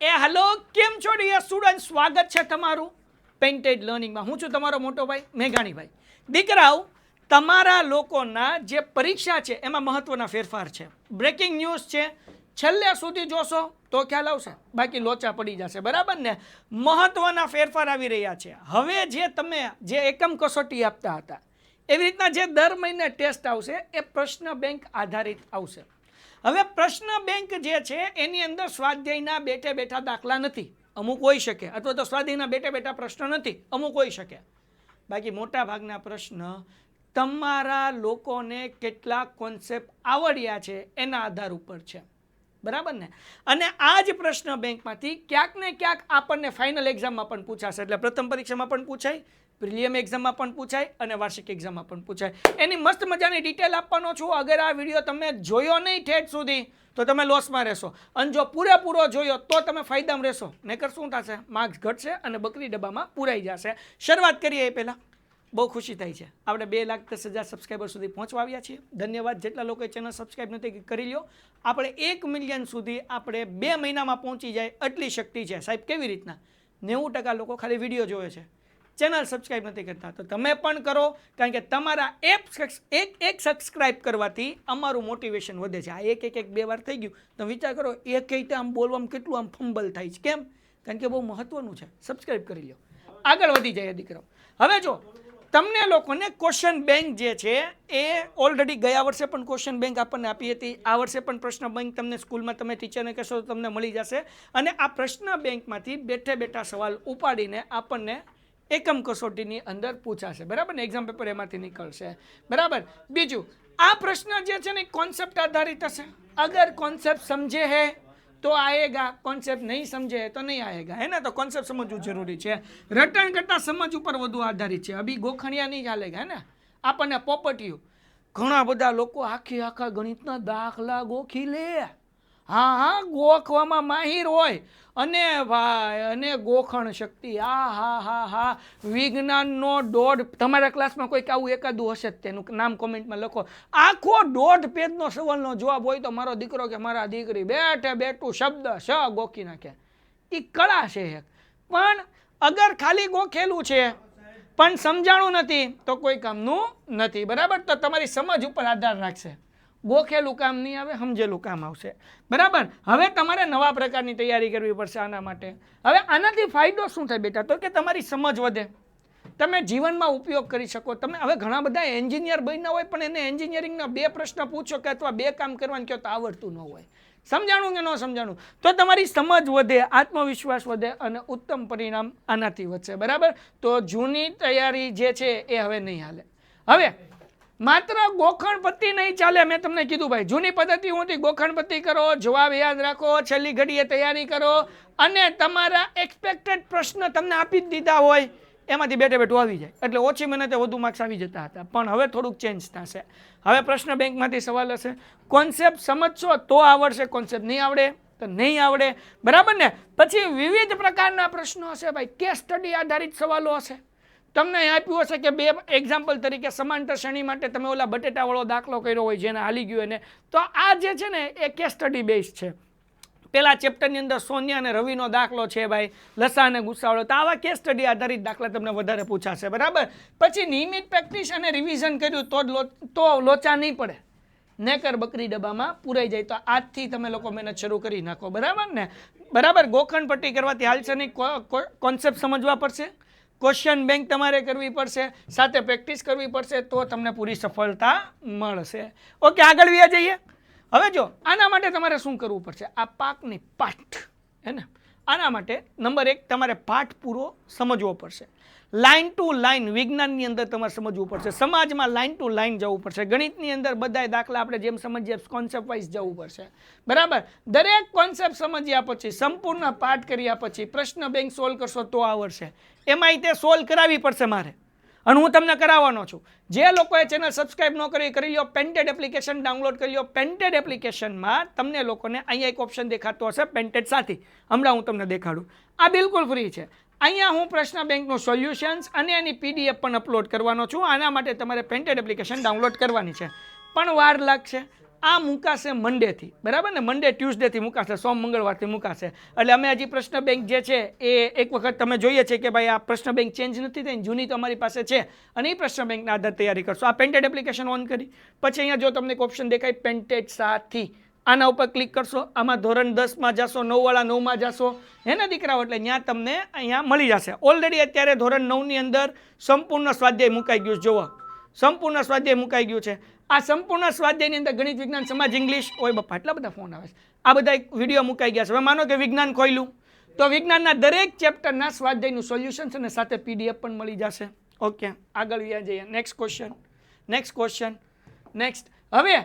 Hello કેમ છો dear student, સ્વાગત છે તમારું પેન્ટેડ લર્નિંગમાં. હું છું તમારો મોટો ભાઈ મેઘાણીભાઈ. દીકરાઓ, તમારા લોકોના જે પરીક્ષા છે એમાં મહત્વના ફેરફાર છે. બ્રેકિંગ ન્યૂઝ છે, છેલ્લે સુધી જોશો તો ખ્યાલ આવશે, બાકી લોચા પડી જશે, બરાબર ને. મહત્વના ફેરફાર આવી રહ્યા છે. હવે જે તમે જે એકમ કસોટી આપતા હતા એવી રીતના જે દર મહિને ટેસ્ટ આવશે એ પ્રશ્ન બેંક આધારિત આવશે. હવે પ્રશ્ન બેંક જે છે એની અંદર સ્વાધ્યાયના બેઠે બેઠા દાખલા નથી, અમુક હોઈ શકે, અથવા તો સ્વાધ્યાયના બેઠે બેઠા પ્રશ્ન નથી, અમુક હોઈ શકે. બાકી મોટા ભાગના પ્રશ્ન તમારા લોકોને કેટલા કોન્સેપ્ટ આવડ્યા છે એના આધાર ઉપર છે, બરાબર ને. અને આ જ પ્રશ્ન બેંકમાંથી ક્યાંક ને ક્યાંક આપણને ફાઇનલ એક્ઝામમાં પણ પૂછાશે. એટલે પ્રથમ પરીક્ષામાં પણ પૂછાય, પ્રિલિયમ એક્ઝામમાં પણ પૂછાય અને વાર્ષિક એક્ઝામમાં પણ પૂછાય. એની મસ્ત મજાની ડિટેલ આપવાનો છું. અગર આ વિડીયો તમે જોયો નહીં ઠેઠ સુધી તો તમે લોસમાં રહેશો, અને જો પૂરેપૂરો જોયો તો તમે ફાયદામાં રહેશો. નહીંતર શું થશે, માર્ક્સ ઘટશે અને બકરી ડબ્બામાં પૂરાઈ જશે. શરૂઆત કરીએ એ પહેલાં બહુ ખુશી થાય છે, આપણે 2,10,000 સબસ્ક્રાઈબર સુધી પહોંચવા આવ્યા છીએ. ધન્યવાદ. જેટલા લોકોએ ચેનલ સબસ્ક્રાઈબ નથી કરી લ્યો. આપણે 1 મિલિયન સુધી આપણે 2 મહિનામાં પહોંચી જાય એટલી શક્તિ છે. સાહેબ કેવી રીતના? 90% લોકો ખાલી વિડીયો જોવે છે, ચેનલ સબસ્ક્રાઈબ નથી કરતા. તો તમે પણ કરો, કારણ કે તમારા એક સબસ્ક્રાઈબ કરવાથી અમારું મોટિવેશન વધે છે. આ એક 2 વાર થઈ ગયું તો વિચાર કરો, એક રીતે આમ બોલવામાં કેટલું આમ ફંબલ થાય છે. કેમ? કારણ કે બહુ મહત્વનું છે. સબસ્ક્રાઈબ કરી લો, આગળ વધી જાય દીકરો. હવે જો તમને લોકોને ક્વેશ્ચન બેંક જે છે એ ઓલરેડી ગયા વર્ષે પણ ક્વેશ્ચન બેંક આપણને આપી હતી. આ વર્ષે પણ પ્રશ્ન બેંક તમને સ્કૂલમાં તમે ટીચરને કહેશો તો તમને મળી જશે. અને આ પ્રશ્ન બેંકમાંથી બેઠે બેઠા સવાલ ઉપાડીને આપણને એકમ કસોટીની અંદર પૂછાશે, બરાબર ને. એક્ઝામ પેપર એમાંથી નીકળશે, બરાબર. બીજું, આ પ્રશ્ન જે છે ને કોન્સેપ્ટ આધારિત હશે. અગર કોન્સેપ્ટ સમજે હે તો આएगा, કોન્સેપ્ટ નહીં સમજે તો નહીં આएगा, હે ને. તો કોન્સેપ્ટ સમજવું જરૂરી છે. રટણ કરતાં સમજ ઉપર વધુ આધારિત છે. અભી ગોખણિયા નહીં ચાલેગા, હે ને. આપણને પોપટીયું, ઘણા બધા લોકો આખા ગણિતના દાખલા ગોખી લે. હા, ગોખવામાં માહિર હોય અને ભાઈ અને ગોખણ શક્તિ, હા વિજ્ઞાનનો દોઢ, તમારા ક્લાસમાં કોઈક આવું એકાદું હશે જ, તેનું નામ કોમેન્ટમાં લખો. આખો 1.5 પેજનો સવાલનો જવાબ હોય તો મારો દીકરો કે મારા દીકરી બેઠું શબ્દ શ ગોખી નાખે. એ કળા છે એક. પણ અગર ખાલી ગોખેલું છે પણ સમજાણું નથી તો કોઈ કામનું નથી, બરાબર. તો તમારી સમજ ઉપર આધાર રાખશે. ગોખેલું કામ નહીં આવે, સમજેલું કામ આવશે, બરાબર. હવે તમારે નવા પ્રકારની તૈયારી કરવી પડશે આના માટે. હવે આનાથી ફાયદો શું થાય બેટા? તો કે તમારી સમજ વધે, તમે જીવનમાં ઉપયોગ કરી શકો. તમે હવે ઘણા બધા એન્જિનિયર બન્યા હોય પણ એને એન્જિનિયરિંગના 2 પ્રશ્ન પૂછો કે અથવા 2 કામ કરવાનું કહો તો આવડતું ન હોય. સમજાણું કે ન સમજાણું? તો તમારી સમજ વધે, આત્મવિશ્વાસ વધે અને ઉત્તમ પરિણામ આનાથી વધશે, બરાબર. તો જૂની તૈયારી જે છે એ હવે નહીં હાલે. હવે માત્ર ગોખણ પત્તી નહીં ચાલે. મેં તમને કીધું ભાઈ, જૂની પદ્ધતિ હું હતી, ગોખણ પત્તી કરો, જવાબ યાદ રાખો, છેલ્લી ઘડીએ તૈયારી કરો, અને તમારા એક્સપેક્ટેડ પ્રશ્ન તમને આપી જ દીધા હોય એમાંથી બેઠે બેઠું આવી જાય, એટલે ઓછી મહેનતે વધુ માર્ક્સ આવી જતા હતા. પણ હવે થોડુંક ચેન્જ થશે. હવે પ્રશ્ન બેંકમાંથી સવાલ હશે, કોન્સેપ્ટ સમજશો તો આવડશે, કોન્સેપ્ટ નહીં આવડે તો નહીં આવડે, બરાબર ને. પછી વિવિધ પ્રકારના પ્રશ્નો હશે ભાઈ, કેસ સ્ટડી આધારિત સવાલો હશે. તમને આપ્યું હશે કે 2 એક્ઝામ્પલ તરીકે સમાંતર શ્રેણી માટે તમે ઓલા બટેટાવાળો દાખલો કર્યો હોય જેને હાલી ગયો એને, તો આ જે છે ને એ કેસ સ્ટડી બેઝ છે. પેલા ચેપ્ટરની અંદર સોનિયા અને રવિનો દાખલો છે ભાઈ, લસા અને ગુસાવાળો. તો આવા કેસ સ્ટડી આધારિત દાખલા તમને વધારે પૂછાશે, બરાબર. પછી નિયમિત પ્રેક્ટિસ અને રિવિઝન કર્યું તો લોચા નહીં પડે, નેકર બકરી ડબ્બામાં પૂરાઈ જાય. તો આજથી તમે લોકો મહેનત શરૂ કરી નાખો, બરાબર ને. બરાબર, ગોખણ પટ્ટી કરવાથી હાલશે નહીં, કોન્સેપ્ટ સમજવા પડશે, ક્વેશ્ચન બેંક તમારે કરવી પડશે, સાથે પ્રેક્ટિસ કરવી પડશે, તો તમને પૂરી સફળતા મળશે. ઓકે, આગળ વ્યા જઈએ. હવે જો આના માટે તમારે શું કરવું પડશે? આ પાકની પાઠ, હે ને. આના માટે નંબર 1 તમારે પાઠ પૂરો સમજવો પડશે. લાઇન ટુ લાઇન વિજ્ઞાનની અંદર તમારે સમજવું પડશે, સમાજમાં લાઇન ટુ લાઇન જવું પડશે, ગણિતની અંદર બધાય દાખલા આપણે જેમ સમજીએ કોન્સેપ્ટ વાઇઝ જવું પડશે, બરાબર. દરેક કોન્સેપ્ટ સમજ્યા પછી, સંપૂર્ણ પાઠ કર્યા પછી પ્રશ્ન બેંક સોલ્વ કરશો તો આવડશે. એમાંય તે સોલ્વ કરાવવી પડશે મારે, અને હું તમને કરાવવાનો છું. જે લોકોએ ચેનલ સબસ્ક્રાઈબ ન કરી લો, પેન્ટેડ એપ્લિકેશન ડાઉનલોડ કરી લો. પેન્ટેડ એપ્લિકેશનમાં તમને લોકોને અહીંયા એક ઓપ્શન દેખાતો હશે પેન્ટેડ સાથી, હમણાં હું તમને દેખાડું. આ બિલકુલ ફ્રી છે. અહીંયા હું પ્રશ્ન બેંકનું સોલ્યુશન્સ અને એની PDF પણ અપલોડ કરવાનો છું. આના માટે તમારે પેન્ટેડ એપ્લિકેશન ડાઉનલોડ કરવાની છે, પણ વાર લાગશે. આ મુકાશે મંડેથી, બરાબર ને? મંડે ટ્યુઝડેથી મુકાશે, સોમ મંગળવારથી મુકાશે. એટલે અમે હજી પ્રશ્ન બેંક જે છે એ એક વખત તમે જોઈએ છે કે ભાઈ આ પ્રશ્ન બેંક ચેન્જ નથી થઈ, જૂની તો અમારી પાસે છે, અને એ પ્રશ્ન બેંકના આધાર તૈયારી કરશો. આ પેન્ટેડ એપ્લિકેશન ઓન કરી પછી અહીંયા જો તમને એક ઓપ્શન દેખાય પેન્ટેડ સાથી, આના ઉપર ક્લિક કરશો. આમાં ધોરણ 10માં જશો, 9 વાળા 9માં જશો, હે ને દીકરાઓ? એટલે ત્યાં તમને અહીંયા મળી જશે. ઓલરેડી અત્યારે ધોરણ 9ની અંદર સંપૂર્ણ સ્વાધ્યાય મુકાઈ ગયું છે. જુઓ, સંપૂર્ણ સ્વાધ્યાય મુકાઈ ગયું છે. આ સંપૂર્ણ સ્વાધ્યાયની અંદર ગણિત, વિજ્ઞાન, સમાજ, ઇંગ્લિશ, ઓય બાપા એટલા બધા ફોન આવે છે, આ બધા વિડીયો મુકાઈ ગયા છે. હવે માનો કે વિજ્ઞાન ખોલ્યું તો વિજ્ઞાનના દરેક ચેપ્ટરના સ્વાધ્યાયનું સોલ્યુશન અને સાથે PDF પણ મળી જશે. ઓકે, આગળ વ્યા જઈએ. Next question. હવે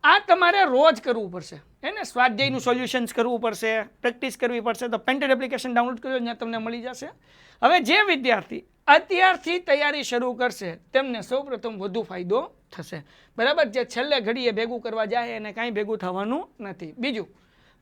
આ તમારે રોજ કરવું પડશે, હે ને? સ્વાધ્યાયનું સોલ્યુશન્સ કરવું પડશે, પ્રેક્ટિસ કરવી પડશે. તો પેન્ટેડ એપ્લિકેશન ડાઉનલોડ કરજો, ત્યાં તમને મળી જશે. હવે જે વિદ્યાર્થી અત્યારથી તૈયારી શરૂ કરશે તેમને સૌપ્રથમ વધુ ફાયદો થશે, બરાબર? જે છેલ્લે ઘડીએ ભેગું કરવા જાય એને કાંઈ ભેગું થવાનું નથી. બીજું,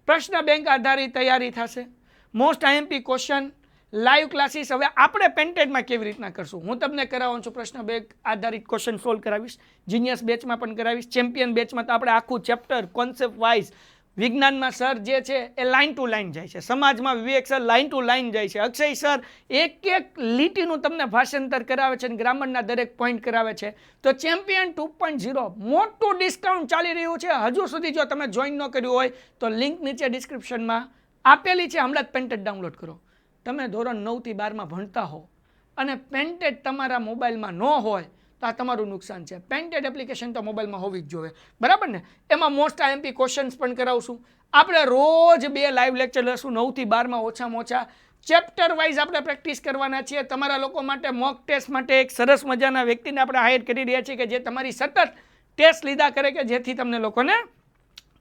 પ્રશ્ન બેંક આધારિત તૈયારી થશે, most IMP question, live classes. હવે આપણે પેન્ટેડમાં કેવી રીતના કરશું હું તમને કરાવવાનું છું. પ્રશ્ન બેંક આધારિત ક્વેશ્ચન સોલ્વ કરાવીશ, જીનિયસ બેચમાં પણ કરાવીશ, ચેમ્પિયન બેચમાં તો આપણે આખું ચેપ્ટર કોન્સેપ્ટ વાઇઝ. વિજ્ઞાનમાં સર જે છે એ લાઇન ટુ લાઇન જાય છે, સમાજમાં વિવેક સર લાઇન ટુ લાઇન જાય છે, અક્ષય સર એક એક લીટીનું તમને ભાષાંતર કરાવે છે અને ગ્રામરના દરેક પોઈન્ટ કરાવે છે. તો ચેમ્પિયન 2.0 મોટું ડિસ્કાઉન્ટ ચાલી રહ્યું છે. હજુ સુધી જો તમે જોઈન ન કર્યું હોય તો લિંક નીચે ડિસ્ક્રિપ્શનમાં આપેલી છે, હમણાં જ પેન્ટેડ ડાઉનલોડ કરો. તમે ધોરણ 9 થી 12માં ભણતા હો અને પેન્ટેડ તમારા મોબાઈલમાં ન હોય તો આ તમારું નુકસાન છે. પેન્ટેડ એપ્લિકેશન તો મોબાઈલમાં હોવી જ જોઈએ, બરાબર ને? એમાં મોસ્ટ IMP ક્વેશ્ચન્સ પણ કરાવશું. આપણે રોજ 2 લાઈવ લેક્ચર લેશું 9 થી 12માં ઓછામાં ઓછા. ચેપ્ટર વાઇઝ આપણે પ્રેક્ટિસ કરવાના છીએ. તમારા લોકો માટે મોક ટેસ્ટ માટે એક સરસ મજાના વ્યક્તિને આપણે હાયર કરી રહ્યા છીએ કે જે તમારી સતત ટેસ્ટ લીધા કરે કે જેથી તમને લોકોને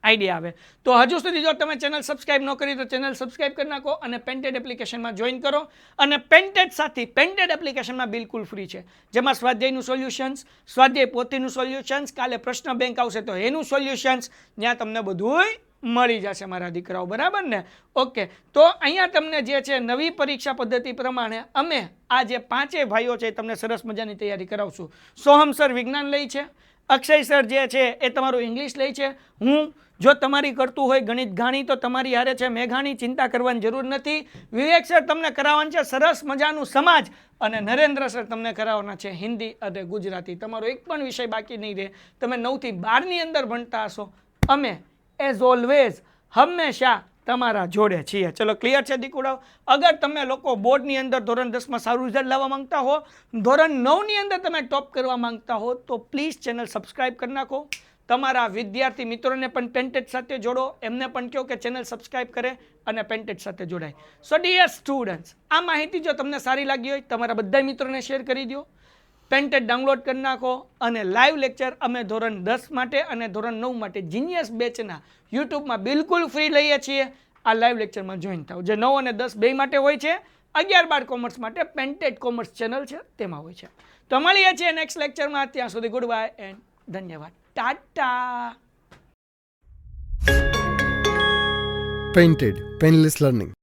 આઈડિયા આવે. તો હજુ સુધી જો તમે ચેનલ સબસ્ક્રાઇબ ન કરી તો ચેનલ સબસ્ક્રાઇબ કરી નાખો અને પેન્ટેડ એપ્લિકેશનમાં જોઈન કરો. અને પેન્ટેડ સાથી પેન્ટેડ એપ્લિકેશનમાં બિલકુલ ફ્રી છે, જેમાં સ્વાધ્યાયનું સોલ્યુશન્સ, સ્વાધ્યાય પોથીનું સોલ્યુશન્સ, કાલે પ્રશ્ન બેંક આવશે તો એનું સોલ્યુશન્સ, ત્યાં તમને બધુંય મળી જશે મારા દીકરાઓ, બરાબર ને? ઓકે, તો અહીંયા તમને જે છે નવી પરીક્ષા પદ્ધતિ પ્રમાણે અમે આ જે 5 ભાઈઓ છે તમને સરસ મજાની તૈયારી કરાવશું. સોહમ સર વિજ્ઞાન લે છે, અક્ષય સર જે છે એ તમારું ઇંગ્લિશ લે છે, હું જો તમારી કરતું હોય ગણિત ગાણી તો તમારી હારે છે મેઘાણી, ચિંતા કરવાની જરૂર નથી. વિવેક સર તમને કરાવવાનું છે સરસ મજાનું સમાજ, અને નરેન્દ્ર સર તમને કરાવવાના છે હિન્દી અને ગુજરાતી. તમારો એક પણ વિષય બાકી નહીં રહે. તમે 9 થી 12ની અંદર ભણતા હશો. અમે એઝ ઓલવેઝ હંમેશા તમારા જોડે છીએ. ચલો, ક્લિયર છે દીકુડાઓ? અગર તમે લોકો બોર્ડની અંદર ધોરણ 10માં સારું રિઝલ્ટ લાવવા માંગતા હો, ધોરણ 9ની અંદર તમે ટોપ કરવા માંગતા હો, તો પ્લીઝ ચેનલ સબસ્ક્રાઇબ કરી નાખો. તમારા વિદ્યાર્થી મિત્રોને પણ પેન્ટેડ સાથે જોડો, એમને પણ કહો કે ચેનલ સબસ્ક્રાઇબ કરે અને પેન્ટેડ સાથે જોડાય. સો ડિયર સ્ટુડન્ટ્સ, આ માહિતી જો તમને સારી લાગી હોય તમારા બધા મિત્રોને શેર કરી દો. પેન્ટેડ ડાઉનલોડ કરી નાખો અને લાઈવ લેક્ચર અમે ધોરણ 10 માટે અને ધોરણ 9 માટે જીનિયસ બેચના યુટ્યુબમાં બિલકુલ ફ્રી લઈએ છીએ. આ લાઈવ લેક્ચરમાં જોઈન થાવ, જે 9 અને 10 બે માટે હોય છે. 11-12 કોમર્સ માટે પેન્ટેડ કોમર્સ ચેનલ છે તેમાં હોય છે. તો મળીએ છીએ નેક્સ્ટ લેક્ચરમાં. ત્યાં સુધી ગુડ બાય એન્ડ ધન્યવાદ. ટાટા. Painted Painless Learning.